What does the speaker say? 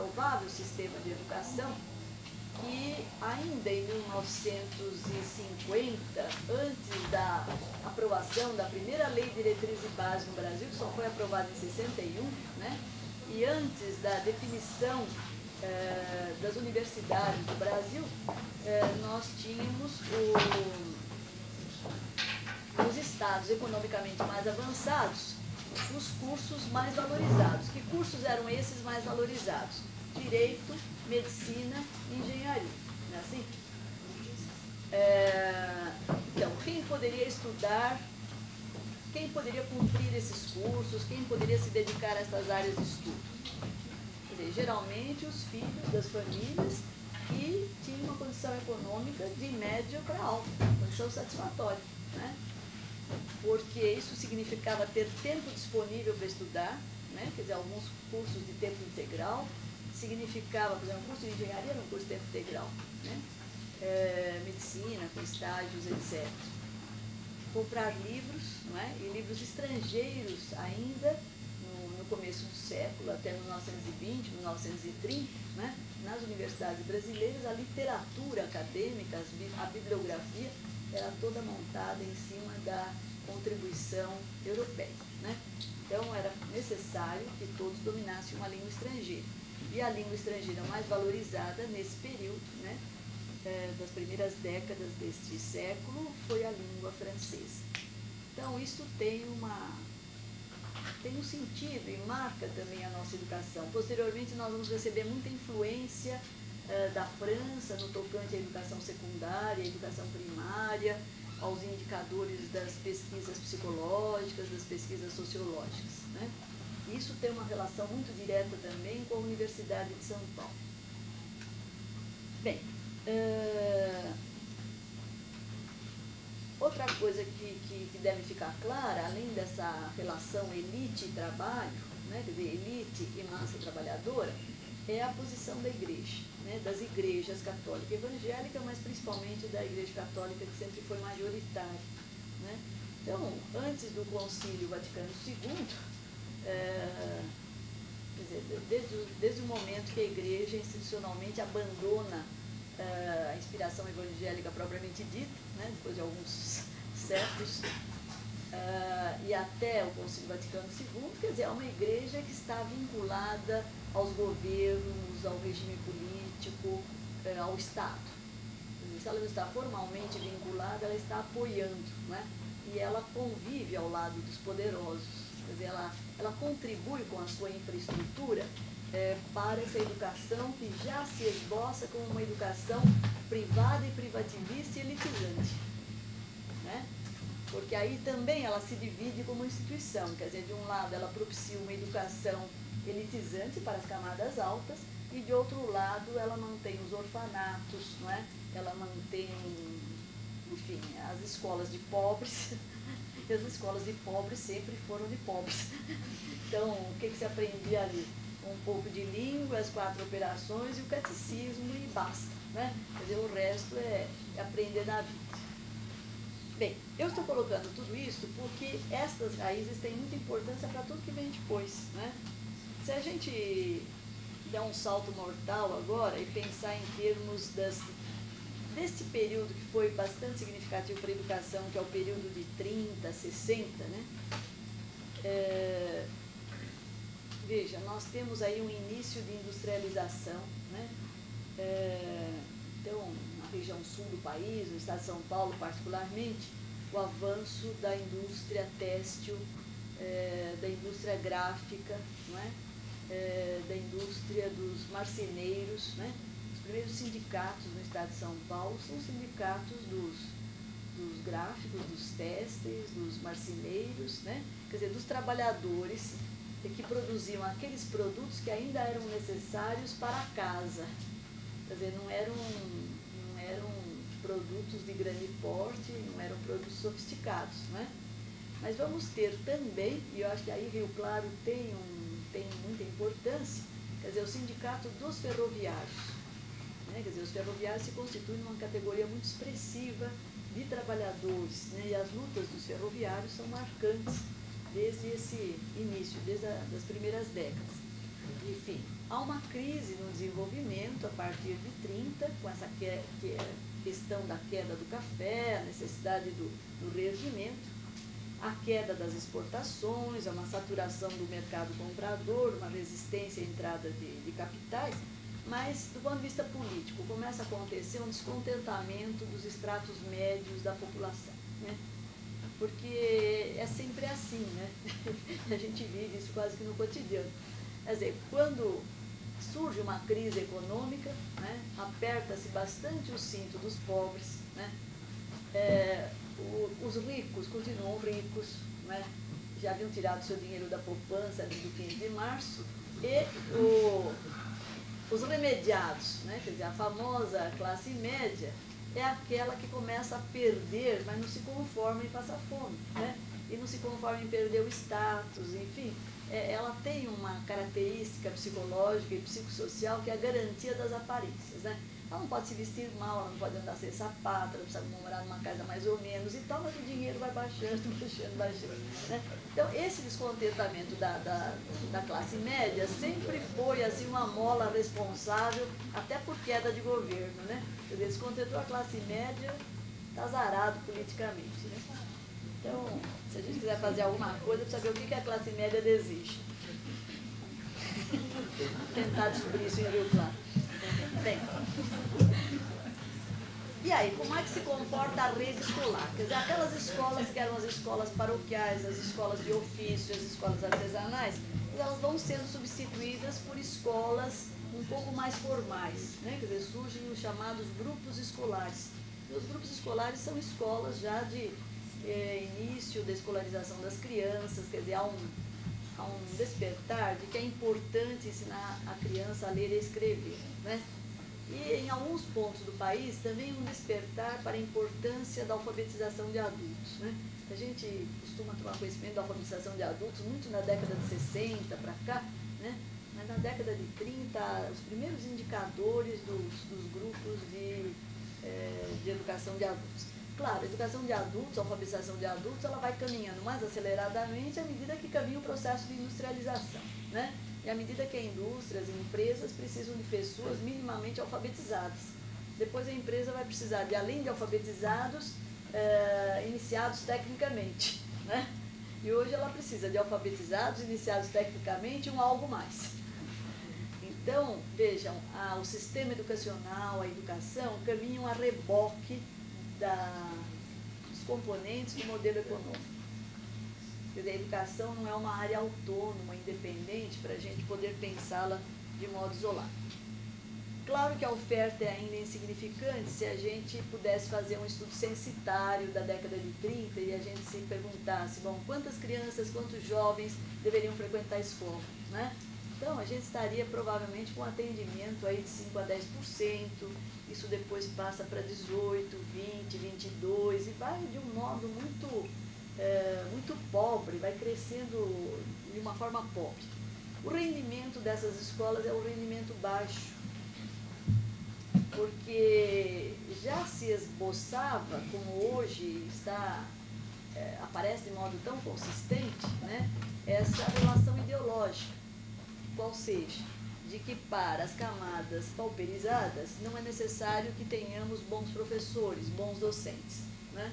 provável sistema de educação que ainda em 1950, antes da aprovação da primeira Lei de Diretriz e Base no Brasil, que só foi aprovada em 61, né? E antes da definição das universidades do Brasil, nós tínhamos nos estados economicamente mais avançados os cursos mais valorizados. Que cursos eram esses mais valorizados? Direito, medicina e engenharia. Não é assim? Então, quem poderia estudar, quem poderia cumprir esses cursos, quem poderia se dedicar a essas áreas de estudo? Quer dizer, geralmente os filhos das famílias que tinham uma condição econômica de média para alta, condição satisfatória, né? Porque isso significava ter tempo disponível para estudar, né? Quer dizer, alguns cursos de tempo integral, significava, por exemplo, um curso de engenharia era um curso de tempo integral, né? Medicina, com estágios, etc. Comprar livros, não é? E livros estrangeiros ainda, no começo do século, até 1920, 1930, né? Nas universidades brasileiras, a literatura acadêmica, a bibliografia, era toda montada em cima da contribuição europeia, né? Então, era necessário que todos dominassem uma língua estrangeira. E a língua estrangeira mais valorizada nesse período, né, das primeiras décadas deste século, foi a língua francesa. Então, isso tem um sentido e marca também a nossa educação. Posteriormente, nós vamos receber muita influência da França no tocante à educação secundária, à educação primária, aos indicadores das pesquisas psicológicas, das pesquisas sociológicas, né? Isso tem uma relação muito direta também com a Universidade de São Paulo. Bem, outra coisa que deve ficar clara, além dessa relação elite e trabalho, né, quer dizer, elite e massa trabalhadora, é a posição da igreja, né, das igrejas católica e evangélica, mas principalmente da igreja católica, que sempre foi majoritária, né? Então, antes do Concílio Vaticano II, quer dizer, desde o momento que a igreja institucionalmente abandona a inspiração evangélica propriamente dita, né, depois de alguns séculos, e até o Concílio Vaticano II, quer dizer, é uma igreja que está vinculada aos governos, ao regime político, ao Estado. Se ela não está formalmente vinculada, ela está apoiando, né? E ela convive ao lado dos poderosos. Quer dizer, ela contribui com a sua infraestrutura para essa educação que já se esboça como uma educação privada e privativista e elitizante, né? Porque aí também ela se divide como instituição, quer dizer, de um lado ela propicia uma educação elitizante para as camadas altas e de outro lado ela mantém os orfanatos, não é? Ela mantém, enfim, as escolas de pobres, e as escolas de pobres sempre foram de pobres. Então, o que se aprendia ali? Um pouco de língua, as 4 operações e o catecismo e basta, né? Quer dizer, o resto é aprender na vida. Bem, eu estou colocando tudo isso porque estas raízes têm muita importância para tudo que vem depois, né? Se a gente der um salto mortal agora e pensar em termos desse período que foi bastante significativo para a educação, que é o período de 30, 60, né? Veja, nós temos aí um início de industrialização, né? Então, na região sul do país, no estado de São Paulo particularmente, o avanço da indústria têxtil, da indústria gráfica, não é? Da indústria dos marceneiros, né? Os primeiros sindicatos no estado de São Paulo são sindicatos dos gráficos, dos têxteis, dos marceneiros, né? Quer dizer, dos trabalhadores que produziam aqueles produtos que ainda eram necessários para a casa. Quer dizer, não eram produtos de grande porte, não eram produtos sofisticados, né? Mas vamos ter também, e eu acho que aí Rio Claro tem muita importância, quer dizer, o sindicato dos ferroviários, né? Quer dizer, os ferroviários se constituem numa categoria muito expressiva de trabalhadores, né? E as lutas dos ferroviários são marcantes desde esse início, desde as primeiras décadas. Enfim, há uma crise no desenvolvimento a partir de 30, com essa questão da queda do café, a necessidade do reerguimento, a queda das exportações, uma saturação do mercado comprador, uma resistência à entrada de capitais, mas, do ponto de vista político, começa a acontecer um descontentamento dos estratos médios da população, né? Porque é sempre assim, né? A gente vive isso quase que no cotidiano. Quer dizer, quando surge uma crise econômica, né, aperta-se bastante o cinto dos pobres, né? Os ricos continuam ricos, né? Já haviam tirado seu dinheiro da poupança ali do 15 de março, e os remediados, né? Quer dizer, a famosa classe média é aquela que começa a perder, mas não se conforma em passar fome, né? E não se conforma em perder o status, enfim. Ela tem uma característica psicológica e psicossocial que é a garantia das aparências, né? Ela não pode se vestir mal, ela não pode andar sem sapato, ela precisa morar numa casa mais ou menos e tal, mas o dinheiro vai baixando, baixando, né? Então, esse descontentamento da classe média sempre foi assim uma mola responsável até por queda de governo, né? Quer dizer, descontentou a classe média, está azarado politicamente, né? Então, se a gente quiser fazer alguma coisa, precisa saber o que a classe média deseja. Tentar descobrir isso em Rio Claro. Bem, e aí, como é que se comporta a rede escolar? Quer dizer, aquelas escolas que eram as escolas paroquiais, as escolas de ofício, as escolas artesanais, elas vão sendo substituídas por escolas um pouco mais formais, né? Quer dizer, surgem os chamados grupos escolares. E os grupos escolares são escolas já de início da escolarização das crianças, quer dizer, há um despertar de que é importante ensinar a criança a ler e escrever, né? E em alguns pontos do país também um despertar para a importância da alfabetização de adultos, né? A gente costuma tomar conhecimento da alfabetização de adultos muito na década de 60 para cá, né? Mas na década de 30, os primeiros indicadores dos grupos de educação de adultos. Claro, a educação de adultos, a alfabetização de adultos, ela vai caminhando mais aceleradamente à medida que caminha o processo de industrialização, né? E à medida que a indústria, as empresas precisam de pessoas minimamente alfabetizadas. Depois a empresa vai precisar de, além de alfabetizados, iniciados tecnicamente, né? E hoje ela precisa de alfabetizados, iniciados tecnicamente e um algo mais. Então, vejam, o sistema educacional, a educação, caminham a reboque dos componentes do modelo econômico. Quer dizer, a educação não é uma área autônoma, independente, para a gente poder pensá-la de modo isolado. Claro que a oferta é ainda insignificante se a gente pudesse fazer um estudo censitário da década de 30 e a gente se perguntasse, bom, quantas crianças, quantos jovens deveriam frequentar a escola, né? Então, a gente estaria provavelmente com um atendimento aí de 5 a 10%, isso depois passa para 18, 20, 22, e vai de um modo muito pobre, vai crescendo de uma forma pobre. O rendimento dessas escolas é um rendimento baixo, porque já se esboçava, como hoje aparece de modo tão consistente, né, essa relação ideológica, qual seja, de que para as camadas pauperizadas não é necessário que tenhamos bons professores, bons docentes, né?